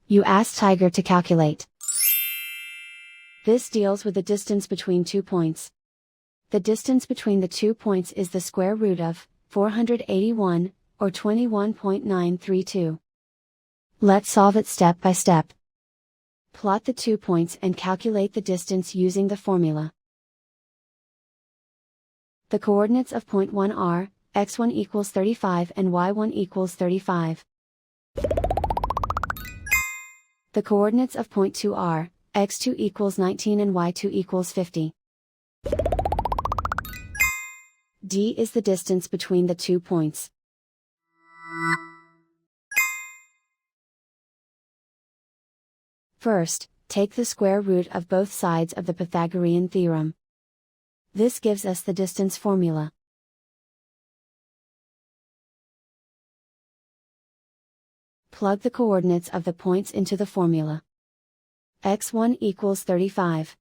You ask Tiger to calculate. This deals with the distance between 2 points. The distance between the 2 points is the square root of 481, or 21.932. Let's solve it step by step. Plot the 2 points and calculate the distance using the formula. The coordinates of point 1 are, x1 equals 35 and y1 equals 35. The coordinates of point 2 are, x2 equals 19 and y2 equals 50. D is the distance between the 2 points. First, take the square root of both sides of the Pythagorean theorem. This gives us the distance formula. Plug the coordinates of the points into the formula. x1 equals 35.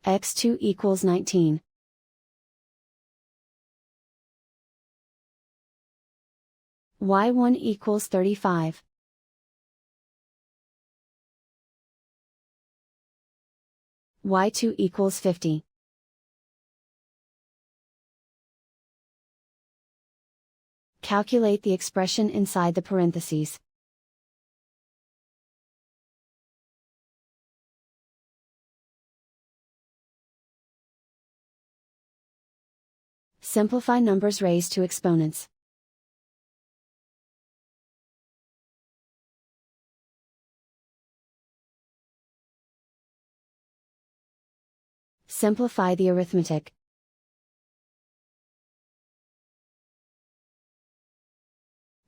x2 equals 19. y1 equals 35. y2 equals 50. Calculate the expression inside the parentheses. Simplify numbers raised to exponents. Simplify the arithmetic.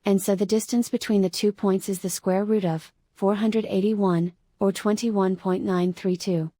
And so the distance between the 2 points is the square root of 481, or 21.932.